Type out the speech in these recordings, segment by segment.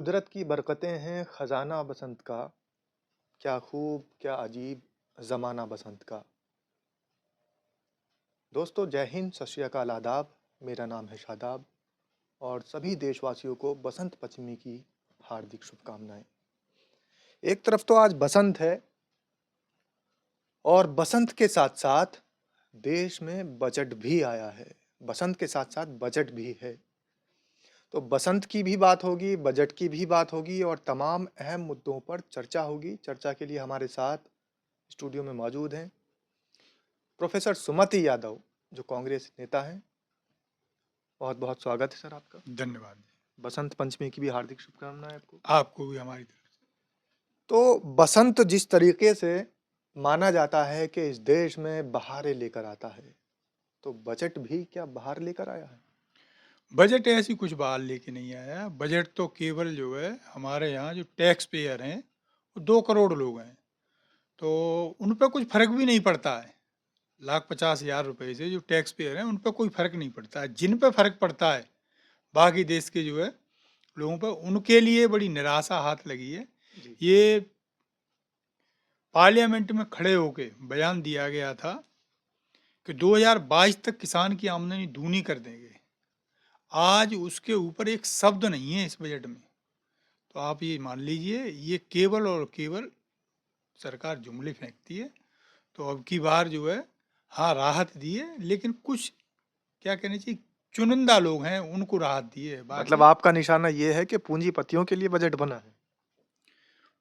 कुदरत की बरकतें हैं खजाना बसंत का, क्या खूब क्या अजीब ज़माना बसंत का। दोस्तों जय हिंद, सत श्री अकाल, आदाब। मेरा नाम है शादाब और सभी देशवासियों को बसंत पंचमी की हार्दिक शुभकामनाएं। एक तरफ तो आज बसंत है और बसंत के साथ साथ देश में बजट भी आया है। बसंत के साथ साथ बजट भी है, तो बसंत की भी बात होगी, बजट की भी बात होगी और तमाम अहम मुद्दों पर चर्चा होगी। चर्चा के लिए हमारे साथ स्टूडियो में मौजूद हैं प्रोफेसर सुमति यादव, जो कांग्रेस नेता हैं। बहुत बहुत स्वागत है सर आपका। धन्यवाद जी। बसंत पंचमी की भी हार्दिक शुभकामनाएं आपको। आपको भी हमारी तरफ से। तो बसंत जिस तरीके से माना जाता है कि इस देश में बहारें लेकर आता है, तो बजट भी क्या बहार लेकर आया है? बजट ऐसी कुछ बात लेके नहीं आया। बजट तो केवल जो है हमारे यहाँ जो टैक्स पेयर हैं वो 2 करोड़ लोग हैं, तो उन पर कुछ फर्क भी नहीं पड़ता है। 1,50,000 रुपए से जो टैक्स पेयर हैं उन पर कोई फर्क नहीं पड़ता है। जिन पर फर्क पड़ता है बाकी देश के जो है लोगों पर, उनके लिए बड़ी निराशा हाथ लगी है। जी। ये पार्लियामेंट में खड़े होके बयान दिया गया था कि 2022 तक किसान की आमदनी दूनी कर देंगे। आज उसके ऊपर एक शब्द नहीं है इस बजट में। तो आप ये मान लीजिए ये केवल और केवल सरकार जुमले फेंकती है। तो अब की बार जो है, हाँ, राहत दी है, लेकिन कुछ क्या कहना चाहिए, चुनिंदा लोग हैं उनको राहत दी है। मतलब बाकी आपका निशाना ये है कि पूंजीपतियों के लिए बजट बना है।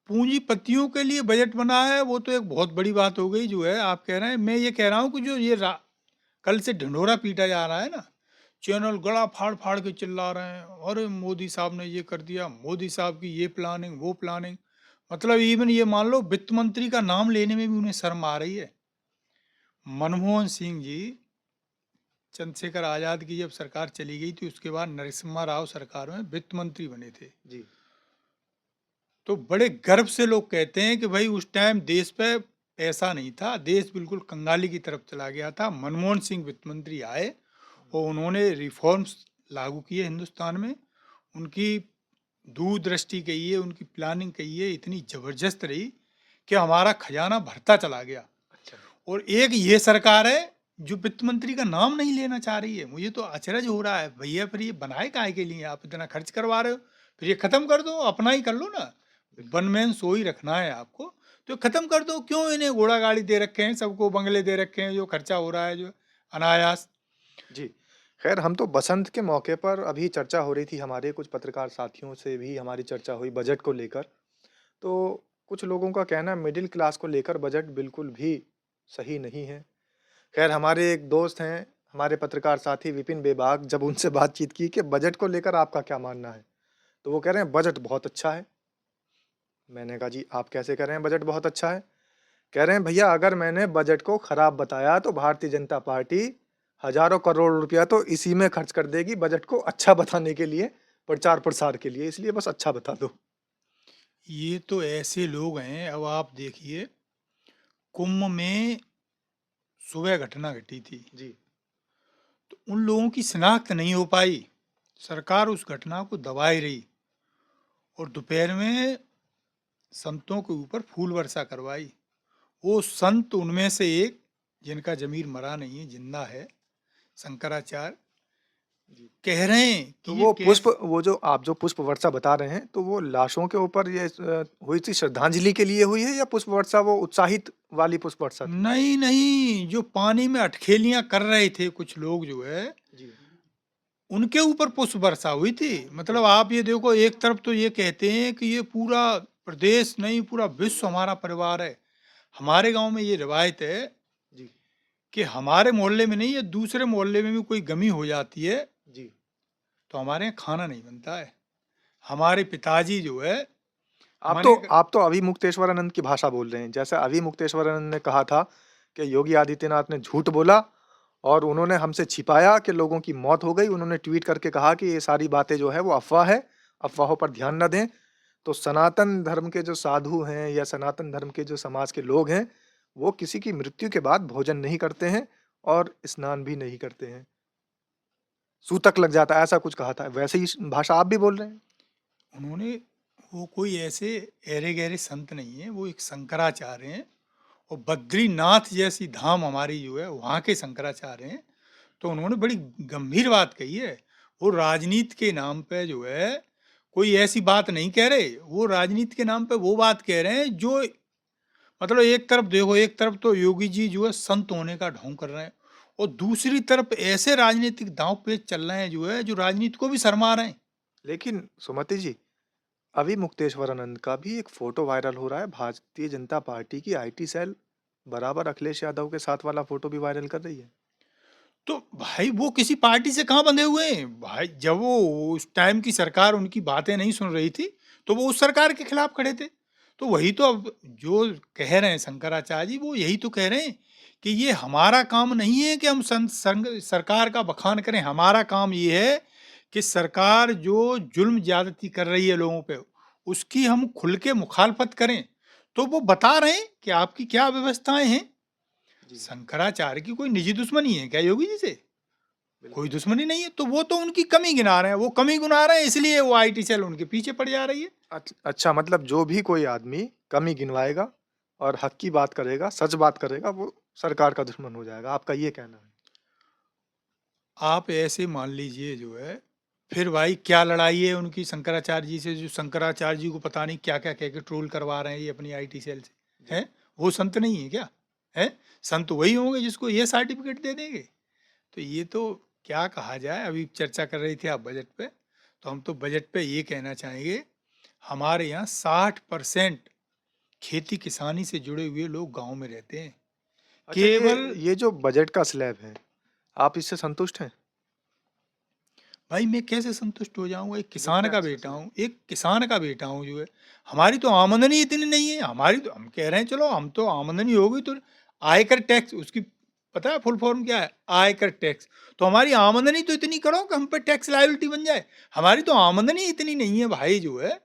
पूंजीपतियों के लिए बजट बना है वो तो एक बहुत बड़ी बात हो गई जो है आप कह रहे हैं। मैं ये कह रहा हूँ कि जो ये कल से ढिंढोरा पीटा जा रहा है ना, चैनल गला फाड़ फाड़ के चिल्ला रहे हैं, अरे मोदी साहब ने ये कर दिया, मोदी साहब की ये प्लानिंग वो प्लानिंग। मतलब इवन ये मान लो वित्त मंत्री का नाम लेने में भी उन्हें शर्म आ रही है। मनमोहन सिंह जी, चंद्रशेखर आजाद की जब सरकार चली गई थी उसके बाद नरसिम्हा राव सरकार में वित्त मंत्री बने थे। जी। तो बड़े गर्व से लोग कहते हैं कि भाई उस टाइम देश पे पैसा नहीं था, देश बिल्कुल कंगाली की तरफ चला गया था। मनमोहन सिंह वित्त मंत्री आए और उन्होंने रिफॉर्म्स लागू किए हिंदुस्तान में। उनकी दूरदृष्टि कही है, उनकी प्लानिंग कही है, इतनी ज़बरदस्त रही कि हमारा खजाना भरता चला गया। अच्छा। और एक ये सरकार है जो वित्त मंत्री का नाम नहीं लेना चाह रही है। मुझे तो अचरज हो रहा है, भैया फिर ये बनाए काहे के लिए? आप इतना खर्च करवा रहे हो, फिर ये खत्म कर दो, अपना ही कर लो ना। वन मैन शो ही रखना है आपको, तो खत्म कर दो। क्यों इन्हें घोड़ा गाड़ी दे रखे हैं, सबको बंगले दे रखे हैं, जो खर्चा हो रहा है जो अनायास। जी। खैर, हम तो बसंत के मौके पर अभी चर्चा हो रही थी, हमारे कुछ पत्रकार साथियों से भी हमारी चर्चा हुई बजट को लेकर। तो कुछ लोगों का कहना है मिडिल क्लास को लेकर बजट बिल्कुल भी सही नहीं है। खैर, हमारे एक दोस्त हैं, हमारे पत्रकार साथी विपिन बेबाक, जब उनसे बातचीत की कि बजट को लेकर आपका क्या मानना है? तो वो कह रहे हैं बजट बहुत अच्छा है। मैंने कहा जी आप कैसे कह रहे हैं बजट बहुत अच्छा है? कह रहे हैं भैया अगर मैंने बजट को खराब बताया तो भारतीय जनता पार्टी हजारों करोड़ रुपया तो इसी में खर्च कर देगी बजट को अच्छा बताने के लिए, प्रचार प्रसार के लिए, इसलिए बस अच्छा बता दो। ये तो ऐसे लोग हैं। अब आप देखिए, कुंभ में सुबह घटना घटी थी, जी। तो उन लोगों की शिनाख्त नहीं हो पाई। सरकार उस घटना को दबाई रही और दोपहर में संतों के ऊपर फूल वर्षा करवाई। वो संत उनमें से एक, जिनका जमीर मरा नहीं है, जिंदा है, शंकराचार्य, जी। कह रहे हैं कि तो ये कैस वो जो आप जो पुष्प वर्षा बता रहे हैं, तो वो लाशों के ऊपर ये हुई थी श्रद्धांजलि के लिए हुई है या पुष्प वर्षा वो उत्साहित वाली पुष्प वर्षा थी? नहीं नहीं, जो पानी में अटखेलियां कर रहे थे कुछ लोग जो है, जी। उनके ऊपर पुष्प वर्षा हुई थी। मतलब ओह! आप ये देखो, एक तरफ तो ये कहते हैं कि ये पूरा प्रदेश नहीं, पूरा विश्व हमारा परिवार है। हमारे गांव में ये रिवायत है जी। कि हमारे मोहल्ले में नहीं है, दूसरे मोहल्ले में भी कोई गमी हो जाती है जी। तो हमारे यहाँ खाना नहीं बनता है। हमारे पिताजी जो है, माने आप तो अभी मुक्तेश्वरानंद की भाषा बोल रहे हैं। जैसे अभी मुक्तेश्वरानंद ने कहा था कि योगी आदित्यनाथ ने झूठ बोला और उन्होंने हमसे छिपाया कि लोगों की मौत हो गई। उन्होंने ट्वीट करके कहा कि ये सारी बातें जो है वो अफ़वाह है, अफ़वाहों पर ध्यान ना दें। तो सनातन धर्म के जो साधु हैं या सनातन धर्म के जो समाज के लोग हैं, वो किसी की मृत्यु के बाद भोजन नहीं करते हैं और स्नान भी नहीं करते हैं। सूतक लग जाता है, ऐसा कुछ कहा था। वैसे ही भाषा आप भी बोल रहे हैं? उन्होंने वो कोई ऐसे ऐरे-गहरे संत नहीं है, वो एक शंकराचार्य हैं और बद्रीनाथ जैसी धाम हमारी जो है वहाँ के शंकराचार्य हैं। तो उन्होंने बड़ी गंभीर बात कही है। वो राजनीति के नाम पे जो है कोई ऐसी बात नहीं कह रहे, वो राजनीति के नाम पे वो बात कह रहे हैं जो मतलब एक तरफ देखो, एक तरफ तो योगी जी जो है संत होने का ढोंग कर रहे हैं और दूसरी तरफ ऐसे राजनीतिक दांव पेच चल रहे हैं जो है, जो राजनीति को भी शर्मा रहे हैं। लेकिन सुमति जी, अभी मुक्तेश्वर आनंद का भी एक फ़ोटो वायरल हो रहा है, भारतीय जनता पार्टी की आईटी सेल बराबर अखिलेश यादव के साथ वाला फ़ोटो भी वायरल कर रही है। तो भाई वो किसी पार्टी से कहाँ बंधे हुए हैं? भाई जब वो उस टाइम की सरकार उनकी बातें नहीं सुन रही थी, तो वो उस सरकार के खिलाफ खड़े थे। तो वही तो अब जो कह रहे हैं शंकराचार्य जी, वो यही तो कह रहे हैं कि ये हमारा काम नहीं है कि हम सरकार का बखान करें। हमारा काम ये है कि सरकार जो जुल्म ज्यादती कर रही है लोगों पे, उसकी हम खुल के मुखालफत करें। तो वो बता रहे हैं कि आपकी क्या व्यवस्थाएं हैं। जी, शंकराचार्य की कोई निजी दुश्मनी है क्या योगी जी से? कोई बिल्कुल। दुश्मनी नहीं है, तो वो तो उनकी कमी गिना रहे हैं, वो कमी गिना रहे हैं इसलिए वो आईटी सेल उनके पीछे पड़ जा रही है। अच्छा, मतलब जो भी कोई आदमी कमी गिनवाएगा और हक की बात करेगा, सच बात करेगा, वो सरकार का दुश्मन हो जाएगा, आपका ये कहना है? आप ऐसे मान लीजिए जो है, फिर भाई क्या लड़ाई है उनकी शंकराचार्य जी से, जो शंकराचार्य जी को पता नहीं क्या-क्या कह के ट्रोल करवा रहे हैं ये अपनी आईटी सेल से, जी। हैं? वो संत नहीं है क्या? हैं? संत वही होंगे जिसको ये सर्टिफिकेट दे देंगे। तो ये तो क्या कहा जाए, अभी चर्चा कर रही थी आप बजट पे, तो हम तो बजट पे ये कहना चाहेंगे, हमारे यहाँ 60% खेती किसानी से जुड़े हुए लोग गाँव में रहते हैं। अच्छा, केवल ये जो बजट का स्लैब है, आप इससे संतुष्ट हैं? भाई मैं कैसे संतुष्ट हो जाऊँगा? एक किसान मिलता है का अच्छा बेटा स्लैब? हूँ, एक किसान का बेटा हूँ जो है। हमारी तो आमदनी इतनी नहीं है, हमारी तो हम कह रहे हैं चलो हम तो आमदनी होगी तो आयकर टैक्स उसकी पता है फुल फॉर्म क्या है? आयकर टैक्स। तो हमारी आमदनी तो इतनी करो कि हम पे टैक्स लायबिलिटी बन जाए। हमारी तो आमदनी इतनी नहीं है भाई जो है।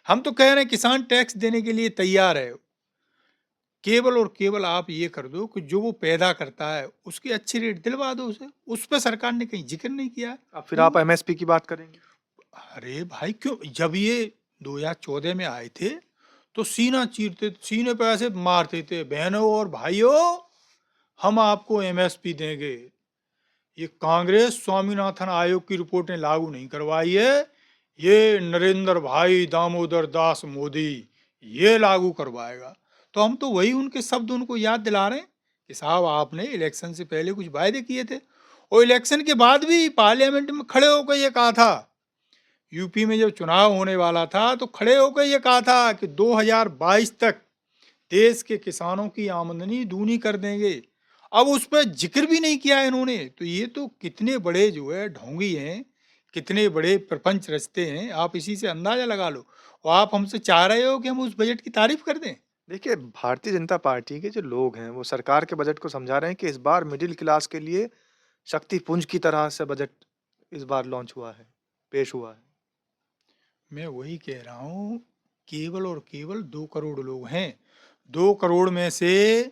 हम तो कह रहे हैं किसान टैक्स देने के लिए तैयार है। केवल और केवल आप ये कर दो कि जो वो पैदा करता है उसकी अच्छी रेट दिलवा दो उसे। उस पे सरकार ने कहीं ज़िक्र नहीं किया है। अब फिर आप वो एमएसपी की बात करेंगे? अरे भाई क्यों जब ये 2014 में आए थे तो सीना चीरते सीने पे ऐसे मारते थे बहनों और भाइयों हम आपको एमएसपी देंगे। ये कांग्रेस स्वामीनाथन आयोग की रिपोर्ट ने लागू नहीं करवाई है, ये नरेंद्र भाई दामोदर दास मोदी ये लागू करवाएगा। तो हम तो वही उनके शब्द उनको याद दिला रहे हैं कि साहब आपने इलेक्शन से पहले कुछ वायदे किए थे और इलेक्शन के बाद भी पार्लियामेंट में खड़े होकर ये कहा था, यूपी में जब चुनाव होने वाला था तो खड़े होकर ये कहा था कि 2022 तक देश के किसानों की आमदनी दूनी कर देंगे। अब उस पर जिक्र भी नहीं किया इन्होंने, तो ये तो कितने बड़े जो है ढोंगी हैं, कितने बड़े प्रपंच रचते हैं, आप इसी से अंदाजा लगा लो। और आप हमसे चाह रहे हो कि हम उस बजट की तारीफ कर दें? देखिए, भारतीय जनता पार्टी के जो लोग हैं, वो सरकार के बजट को समझा रहे हैं कि इस बार मिडिल क्लास के लिए शक्तिपुंज की तरह से बजट इस बार लॉन्च हुआ है, पेश हुआ है। मैं वही कह रहा हूँ, केवल और केवल 2 करोड़ लोग हैं। 2 करोड़ में से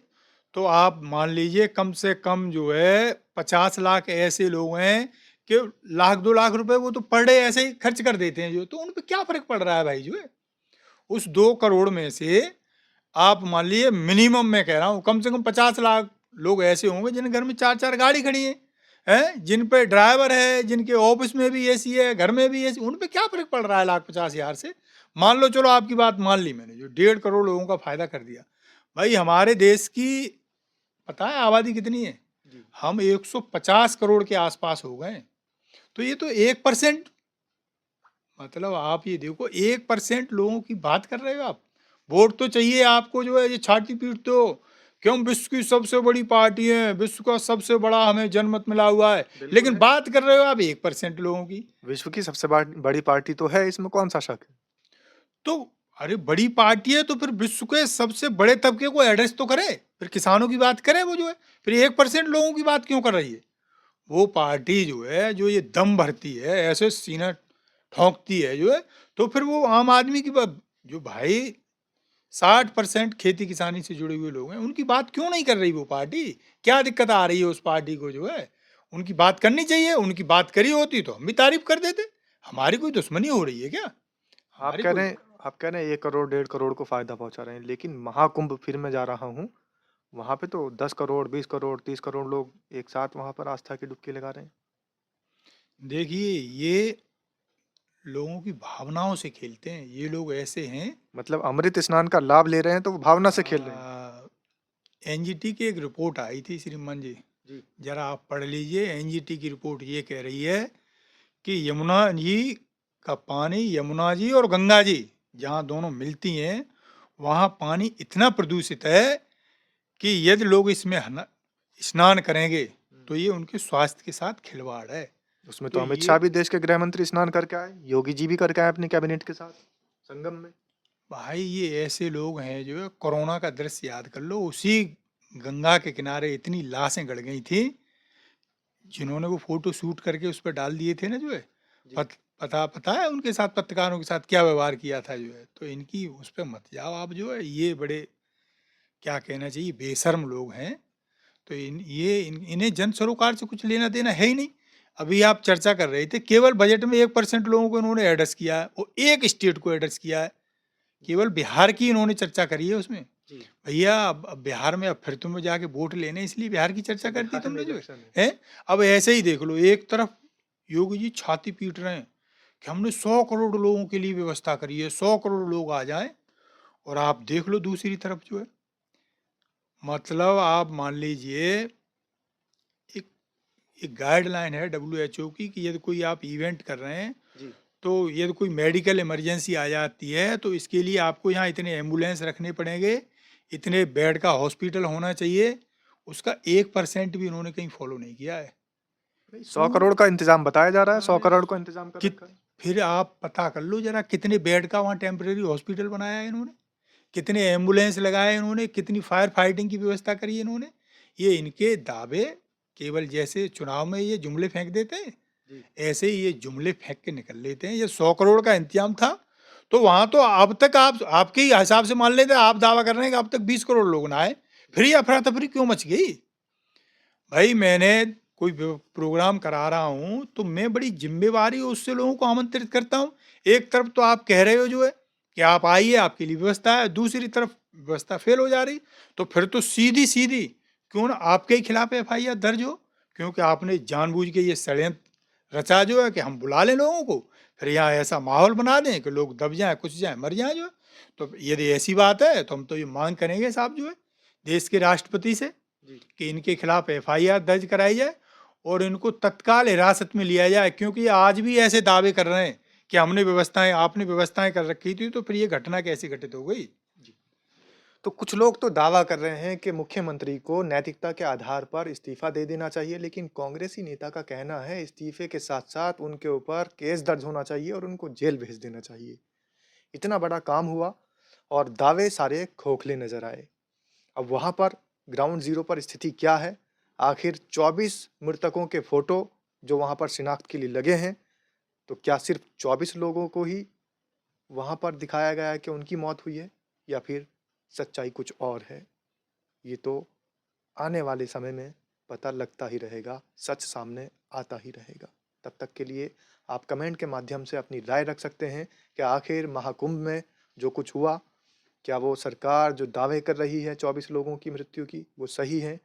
तो आप मान लीजिए कम से कम जो है 50 लाख ऐसे लोग हैं कि लाख 2 लाख रुपए वो तो पर डे ऐसे ही खर्च कर देते हैं जो, तो उन पे क्या फ़र्क पड़ रहा है भाई जो है? उस 2 करोड़ में से आप मान लीजिए मिनिमम मैं कह रहा हूँ कम से कम 50 लाख लोग ऐसे होंगे जिनके घर में 4-4 गाड़ी खड़ी है, हैं? जिन पे ड्राइवर है, जिनके ऑफिस में भी एसी है, घर में भी एसी, उन पे क्या फ़र्क पड़ रहा है लाख 50 हज़ार से? मान लो चलो आपकी बात मान ली मैंने जो 1.5 करोड़ लोगों का फ़ायदा कर दिया। भाई हमारे देश की पता है आबादी कितनी है? जी। हम 150 करोड़ के आस-पास हो गए हैं। तो ये तो 1% मतलब आप ये देखो 1% लोगों की बात कर रहे हो आप। वोट तो चाहिए आपको जो है ये छाती पीटते हो कि हम विश्व की सबसे बड़ी पार्टी हैं, विश्व का सबसे बड़ा हमें जनमत मिला हुआ है। बिल्कुल लेकिन है। बात कर रहे हो आप 1% लोगों की। विश्व की सबसे बड़ी पार्टी तो है, इसमें कौन-सा शक है? तो अरे बड़ी पार्टी है तो फिर विश्व के सबसे बड़े तबके को एड्रेस तो करे। फिर किसानों की बात करे वो जो है। फिर 1% लोगों की बात क्यों कर रही है? वो पार्टी जो है जो ये दम भरती है, ऐसे सीना ठोंकती है जो है, तो फिर वो आम आदमी की जो भाई 60% खेती किसानी से जुड़े हुए लोग हैं, उनकी बात क्यों नहीं कर रही वो पार्टी? क्या दिक्कत आ रही है उस पार्टी को जो है? उनकी बात करनी चाहिए, उनकी बात करी होती तो हम भी तारीफ कर देते। हमारी कोई दुश्मनी हो रही है क्या? आप हमारी कह कोई रहे हैं आप कह रहे हैं 1 करोड़, 1.5 करोड़ को फ़ायदा पहुँचा रहे हैं, लेकिन महाकुंभ फिर मैं जा रहा हूँ, वहाँ पे तो 10 करोड़, 20 करोड़, 30 करोड़ लोग एक साथ वहाँ पर आस्था की डुबकी लगा रहे हैं। देखिए, ये लोगों की भावनाओं से खेलते हैं। ये लोग ऐसे हैं। मतलब अमृत स्नान का लाभ ले रहे हैं, तो वो भावना से खेल रहे हैं। एनजीटी की एक रिपोर्ट आई थी श्रीमान जी, जी। जरा आप पढ़ लीजिए। एनजीटी की रिपोर्ट ये कह रही है कि यमुना जी का पानी, यमुना जी और गंगा जी जहाँ दोनों मिलती हैं, वहाँ पानी इतना प्रदूषित है कि यदि लोग इसमें स्नान करेंगे तो ये उनके स्वास्थ्य के साथ खिलवाड़ है। उसमें तो तो अमित ये शाह भी देश के गृह मंत्री स्नान करके आए, योगी जी भी करके आए अपने कैबिनेट के साथ, संगम में। भाई, ये ऐसे लोग हैं जो है, कोरोना का दृश्य याद कर लो, उसी गंगा के किनारे इतनी लाशें गड़ गई थी, जिन्होंने वो फोटो शूट करके उस पर डाल दिए थे ना, जो है जी। पता है उनके साथ, पत्रकारों के साथ क्या व्यवहार किया था, जो है। तो इनकी उस पर मत जाओ आप, जो है ये बड़े, क्या कहना चाहिए, बेशर्म लोग हैं। तो इन्हें जन सरोकार से कुछ लेना देना है ही नहीं। अभी आप चर्चा कर रहे थे, केवल बजट में 1% लोगों को इन्होंने एड्रेस किया है, वो एक स्टेट को एड्रेस किया है, केवल बिहार की इन्होंने चर्चा करी है उसमें। जी। भैया, अब बिहार में, अब फिर तुम्हें जाके वोट लेने, इसलिए बिहार की चर्चा कर दी बिहार में तुमने, जो इलेक्शन है। है। अब ऐसे ही देख लो, एक तरफ योगी जी छाती पीट रहे हैं कि हमने 100 करोड़ लोगों के लिए व्यवस्था करी है, 100 करोड़ लोग आ जाएं, और आप देख लो दूसरी तरफ, जो है, मतलब आप मान लीजिए, एक एक गाइडलाइन है WHO की कि यदि कोई आप इवेंट कर रहे हैं, जी। तो यदि कोई मेडिकल इमरजेंसी आ जाती है, तो इसके लिए आपको यहाँ इतने एम्बुलेंस रखने पड़ेंगे, इतने बेड का हॉस्पिटल होना चाहिए। उसका 1% भी इन्होंने कहीं फॉलो नहीं किया है। 100 करोड़ का इंतजाम बताया जा रहा है, 100 अरे, करोड़ का इंतजाम कर कित रखा है। फिर आप पता कर लो जरा, कितने बेड का वहाँ टेम्परेरी हॉस्पिटल बनाया है इन्होंने, कितने एम्बुलेंस लगाए इन्होंने, कितनी फायर फाइटिंग की व्यवस्था करी है इन्होंने। ये इनके दावे केवल, जैसे चुनाव में ये जुमले फेंक देते हैं, जी। ऐसे ही ये जुमले फेंक के निकल लेते हैं। ये 100 करोड़ का इंतजाम था, तो वहां तो अब तक आप आपके ही हिसाब से मान लेते, आप दावा कर रहे हैं कि अब तक 20 करोड़ लोग ना आए, फिर ये अफरा तफरी क्यों मच गई? भाई, मैंने कोई प्रोग्राम करा रहा हूं, तो मैं बड़ी जिम्मेवारी उससे लोगों को आमंत्रित करता हूं। एक तरफ तो आप कह रहे हो, जो है, कि आप आइए, आपके लिए व्यवस्था है, दूसरी तरफ व्यवस्था फेल हो जा रही, तो फिर तो सीधी सीधी क्यों ना आपके ही खिलाफ FIR दर्ज हो, क्योंकि आपने जानबूझ के ये षड्यंत्र रचा, जो है, कि हम बुला लें लोगों को, फिर यहाँ ऐसा माहौल बना दें कि लोग दब जाएं, कुछ जाएं, मर जाएं, जो है। तो यदि ऐसी बात है, तो हम तो ये मांग करेंगे साहब, जो है, देश के राष्ट्रपति से, जी। कि इनके खिलाफ FIR दर्ज कराई जाए और इनको तत्काल हिरासत में लिया जाए, क्योंकि ये आज भी ऐसे दावे कर रहे हैं कि हमने व्यवस्थाएं, आपने व्यवस्थाएं कर रखी थी, तो फिर ये घटना कैसे घटित हो गई? जी। तो कुछ लोग तो दावा कर रहे हैं कि मुख्यमंत्री को नैतिकता के आधार पर इस्तीफा दे देना चाहिए, लेकिन कांग्रेसी नेता का कहना है इस्तीफे के साथ-साथ उनके ऊपर केस दर्ज होना चाहिए और उनको जेल भेज देना चाहिए। इतना बड़ा काम हुआ और दावे सारे खोखले नजर आए। अब वहाँ पर ग्राउंड ज़ीरो पर स्थिति क्या है? आखिर 24 मृतकों के फ़ोटो जो वहाँ पर शिनाख्त के लिए लगे हैं, तो क्या सिर्फ़ 24 लोगों को ही वहाँ पर दिखाया गया है कि उनकी मौत हुई है या फिर सच्चाई कुछ और है? ये तो आने वाले समय में पता लगता ही रहेगा, सच सामने आता ही रहेगा। तब तक के लिए आप कमेंट के माध्यम से अपनी राय रख सकते हैं कि आखिर महाकुंभ में जो कुछ हुआ, क्या वो सरकार जो दावे कर रही है 24 लोगों की मृत्यु की, वो सही है?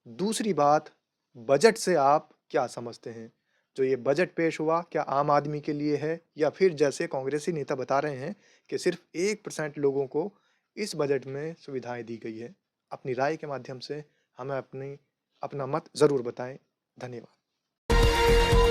दूसरी बात, बजट से आप क्या समझते हैं? जो ये बजट पेश हुआ, क्या आम आदमी के लिए है या फिर जैसे कांग्रेसी नेता बता रहे हैं कि सिर्फ़ 1% लोगों को इस बजट में सुविधाएँ दी गई है? अपनी राय के माध्यम से हमें अपना मत ज़रूर बताएँ। धन्यवाद।